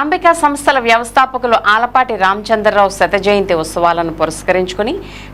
అంబికా సంస్థల వ్యవస్థాపకులు ఆలపాటి రామచంద్రరావు శత జయంతి ఉత్సవాలను పురస్కరించుకుని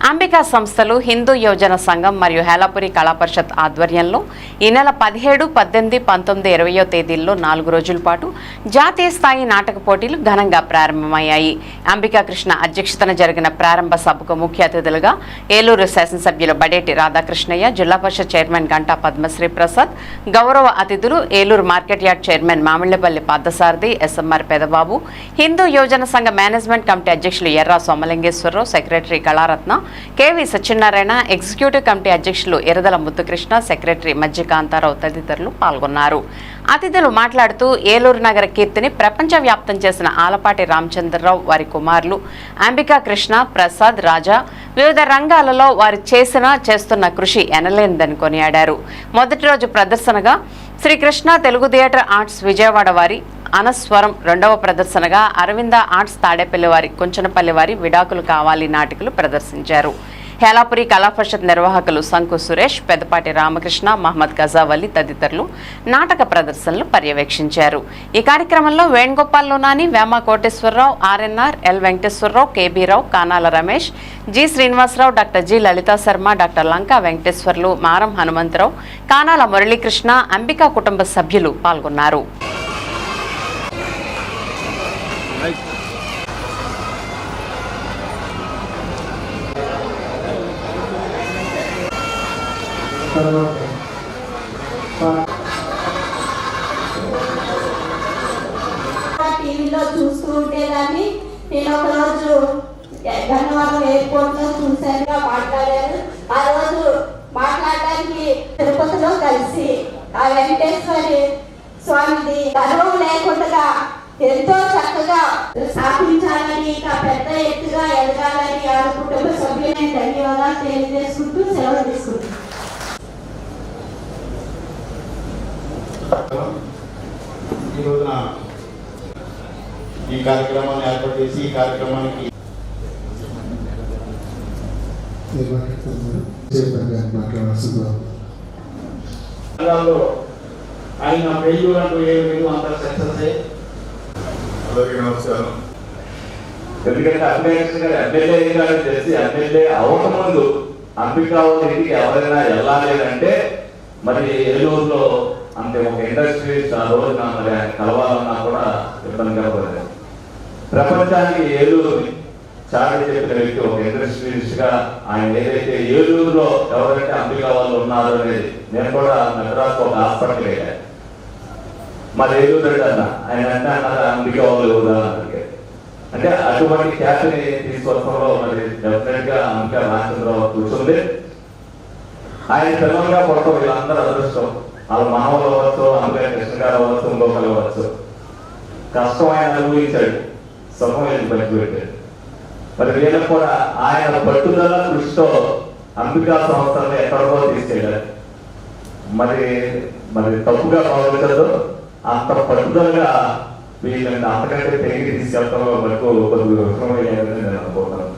అంబికా సంస్థలు హిందూ యోజన సంఘం మరియు హేలాపురి కళా పరిషత్ ఆధ్వర్యంలో ఈ నెల 17, 18, 19, 20వ తేదీల్లో 4 రోజుల పాటు జాతీయ స్థాయి నాటక పోటీలు ఘనంగా ప్రారంభమయ్యాయి. అంబికా కృష్ణ అధ్యక్షతన జరిగిన ప్రారంభ సభకు ముఖ్య అతిథులుగా ఏలూరు శాసనసభ్యులు బడేటి రాధాకృష్ణయ్య, జిల్లా పరిషత్ చైర్మన్ గంటా పద్మశ్రీ ప్రసాద్, గౌరవ అతిథులు Eluru market yard chairman Mamillapalli Parthasarathi, SMR Pedababu, Hindu Yojana Sangha management committee అధ్యక్షులు Erra Somalingeswararao, secretary Kalaratna, KV Satyanarayana, executive committee అధ్యక్షులు ఎరదల ముద్దుకృష్ణ, సెక్రటరీ మజ్జి కాంతారావు తదితరులు పాల్గొన్నారు. అతిథులు మాట్లాడుతూ ఏలూరు నగర కీర్తిని ప్రపంచవ్యాప్తం చేసిన ఆలపాటి రామచంద్రరావు, వారి కుమారులు అంబికా కృష్ణ, ప్రసాద్, రాజా వివిధ రంగాలలో వారు చేస్తున్న కృషి ఎనలేనిదని కొనియాడారు. మొదటి రోజు ప్రదర్శనగా శ్రీకృష్ణ తెలుగు థియేటర్ ఆర్ట్స్ విజయవాడ వారి అనస్వరం, రెండవ ప్రదర్శనగా అరవింద ఆర్ట్స్ తాడేపల్లి వారి కుంచనపల్లి వారి విడాకులు కావాలి నాటికలు ప్రదర్శించారు. హేలాపురి కళా పరిషత్ నిర్వాహకులు సంకు సురేష్, పెద్దపాటి రామకృష్ణ, మహమ్మద్ గజావలి తదితరులు నాటక ప్రదర్శనలు పర్యవేక్షించారు. ఈ కార్యక్రమంలో Venugopal లోనాని, Vema Koteswararao, RNR, L Venkateswararao, కేబీరావు, Kanala Ramesh, G Srinivasarao, doctor G Lalitha Sharma, doctor Lanka Venkateswarlu, మారం హనుమంతరావు, కానాల మురళీకృష్ణ, అంబికా కుటుంబ సభ్యులు పాల్గొన్నారు. టీవీలో చూస్తూ ఉండేదాన్ని. నేను ఒకరోజు గన్నవరం ఎయిర్పోర్ట్ లో చూసానుగా మాట్లాడారు. ఆ రోజు మాట్లాడడానికి తిరుపతిలో కలిసి ఆ వెంకటేశ్వరి స్వామిది గర్వం లేకుండా ఎంతో చక్కగా స్థాపించాలని, ఇంకా పెద్ద ఎత్తుగా ఎదగాలని ఆ కుటుంబ సభ్యులని ధన్యవాదాలు తెలియజేసుకుంటూ సెలవు తీసుకుంటున్నాను. ఈ రోజున ఈ కార్యక్రమాన్ని ఏర్పాటు చేసి ఈ కార్యక్రమానికి ఆయన ఫెయిల్యూర్ అంటూ ఏమి లేదు, అంతా సక్సెస్. అందరికీ నమస్కారం. ఎందుకంటే ఎమ్మెల్యే చేసి ఎమ్మెల్యే అవకముందు అంబికా ఇంటికి ఎవరైనా వెళ్ళాలి అంటే మరి ఏలూరులో అంటే ఒక ఇండస్ట్రీస్ ఆ రోజున మరి ఆయన కలవాలన్నా కూడా ఇబ్బందిగా పడలేదు. ప్రపంచానికి ఏలూరుని చాటి చెప్పిన వ్యక్తి ఒక ఇండస్ట్రీస్ గా ఆయన ఏదైతే ఏలూరులో ఎవరైతే అంబికా వాళ్ళు ఉన్నారో అనేది నేను కూడా మెడ్రాస్ ఒక హాస్పిటల్ వెళ్ళాను. మరి ఏలూరు అన్న ఆయన అంటే అన్నారు అంబికా వాళ్ళు ఉదాహరణకి అంటే అటువంటి ఖ్యాతిని తీసుకొచ్చడంలో మరి డెఫినెట్ గా అంబికా రామచంద్రరావు కూర్చుంది. ఆయన పిల్లలుగా కొడతాం వీళ్ళందరూ అదృష్టం. వాళ్ళ మామూలు అవ్వచ్చు, అంబికా కృష్ణ గారు అవ్వచ్చు, ఇంకొకరు అవ్వచ్చు. కష్టం ఆయన అనుభవించాడు, సుఖం ఆయన పంచిపెట్టాడు. మరి వీళ్ళకి కూడా ఆయన పట్టుదల కృషితో అంబికా సంస్థలను ఎక్కడికో తీసుకెళ్ళారు. మరి మరి తప్పుగా భావించదు, అంత పట్టుదలగా వీళ్ళని అంతకంటే పెరిగి తీసుకెళ్తామో మనకు కొద్దిగా విఫలమయ్యారని నేను అనుకుంటున్నాను.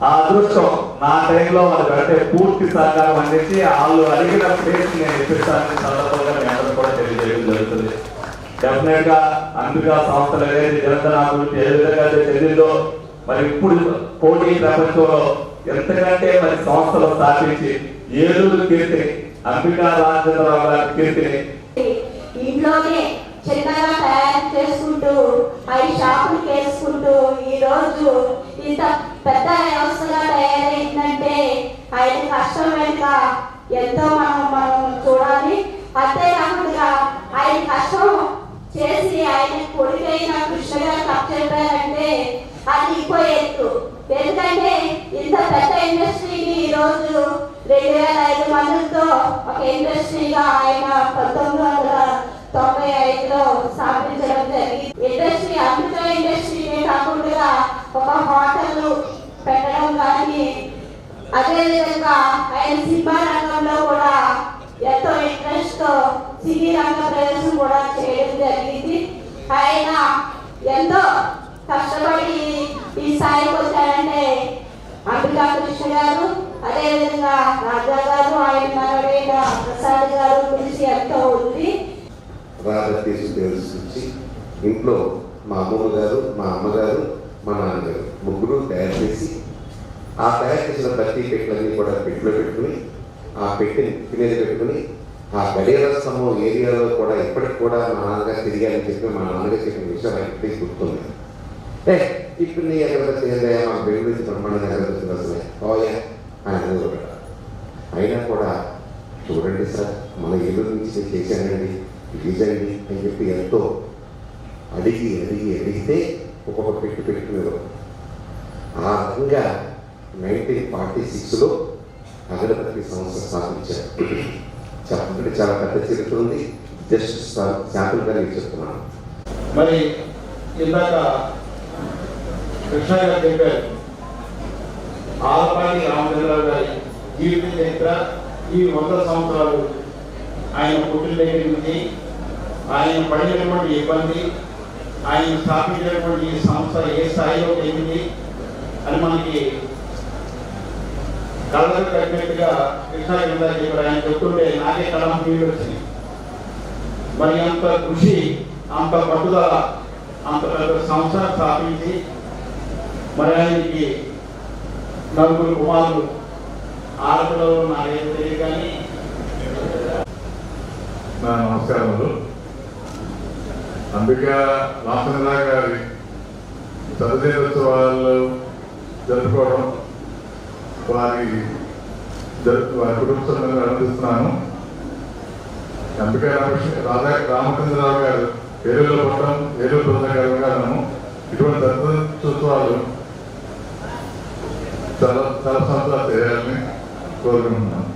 ఆ అదృష్టం నా టైంలో వాళ్ళకంటే పూర్తి సహకారం అందించి వాళ్ళు అడిగిన ప్లేస్ నేను ఇప్పించాలని సందర్భంగా మీ అందరూ కూడా తెలియజేయడం జరుగుతుంది. డెఫినెట్ గా అంబికా సంస్థలు అనేది నిరంతర అభివృద్ధి ఏ విధంగా చెందిందో మరి ఇప్పుడు పోటీ ప్రపంచంలో ఎంతకంటే మరి సంస్థలు స్థాపించి ఏలూరు కీర్తిని, అంబికా రామచంద్రరావు గారి కీర్తిని ఇంట్లోనే చిన్నగా తయారు చేసుకుంటూ 5 షాపులు వేసుకుంటూ ఈ రోజు ఇంత పెద్ద వ్యవస్థగా తయారైందంటే ఆయన కష్టం వెనుక ఎంతో మనం చూడాలి. అంతేకాకుండా ఆయన కష్టం చేసి ఆయన కొడుకైన కృష్ణ గారు చెప్పారంటే అది ఇంకో ఎత్తు. ఎందుకంటే ఇంత పెద్ద ఇండస్ట్రీని ఈ రోజు 2005 మందితో ఒక ఇండస్ట్రీగా ఆయన 1995లో స్థాపించడం జరిగింది. ఇండస్ట్రీ అంబికా ఇండస్ట్రీనే కాకుండా ఒక హోటల్ పెట్టడం కానీ, అదేవిధంగా ఆయన సినిమా రంగంలో కూడా ఎంతో ఇంట్రెస్ట్ తో సినీ రంగ ప్రవేశం కూడా చేయడం జరిగింది. ఆయన ఎంతో కష్టపడి ఈ స్థాయికి వచ్చారంటే అంబికా కృష్ణ గారు, అదేవిధంగా రాజా గారు, ఆయన మనవడైన ప్రసాద్ గారు గురించి ఎంతో ఉంది. రాజకీయ తెలుసు ఇంట్లో మా అమ్మమ్మ గారు, మా అమ్మగారు, మా నాన్నగారు ముగ్గురు తయారు చేసి ఆ తయారు చేసిన ప్రతి పెట్టెలన్నీ కూడా పెట్టెలో పెట్టుకుని ఆ పెట్టెని మీద పెట్టుకుని ఆ గడియార స్తంభం ఏరియాలో కూడా ఇప్పటికి కూడా మా నాన్నగారు తిరిగారని చెప్పి మా నాన్నగారు చెప్పిన విషయం ఎప్పటికీ గుర్తుంది. ఇప్పుడు నీ ఎక్కడ చేయాలి మా బెంగళూరు నుంచి బ్రహ్మాండంగా ఎక్కడ అసలే ఓయా అని కూడా అయినా కూడా చూడండి సార్ మన ఏలూరు నుంచి నేను చేశానండి ఇదండి అని చెప్పి ఎంతో అడిగితే ఒక్కొక్క పెట్టుకునేవారు. ఆ రకంగా 1946లో అగరబత్తి సంస్థ స్థాపించారు. చెప్పండి చాలా పెద్ద చరిత్ర ఉంది. జస్ట్ శాంపుల్గా నేను చెప్తున్నాను. మరి ఇందాక కృష్ణ గారు చెప్పారు ఆలపాటి రామచంద్రరావు గారి జీవిత చరిత్ర ఈ 100 సంవత్సరాలు ఆయన పుట్టిన దగ్గర నుంచి ఆయన పడినటువంటి ఇబ్బంది, ఆయన స్థాపించినటువంటి ఈ సంస్థ ఏ స్థాయిలో ఎదిగింది అని మనకి కళ్ళకు కట్టినట్టుగా కృష్ణ కింద చెప్పారు. ఆయన చెప్తుంటే నాకే కళం నీళ్ళు వచ్చింది. మరి అంత కృషి, అంత పట్టుదల, అంత పెద్ద సంస్థ స్థాపించి మరి ఆయనకి 4 కుమారులు, ఆడపిల్లలు నాకేదో తెలియదు కానీ. నా నమస్కారములు. అంబికా రామచంద్ర గారి చదువుకోవాళ్ళు జరుపుకోవడం వారి కుటుంబ సభ్యులను ఆనందిస్తున్నాను. అంబికా రామచంద్రరావు గారు ఏలూరులో పుట్టడం, ఏలూరు ప్రజలను ఇటువంటి దత్తోత్సవాలు చాలా చాలా సంవత్సరాలు చేయాలని కోరుకుంటున్నాను.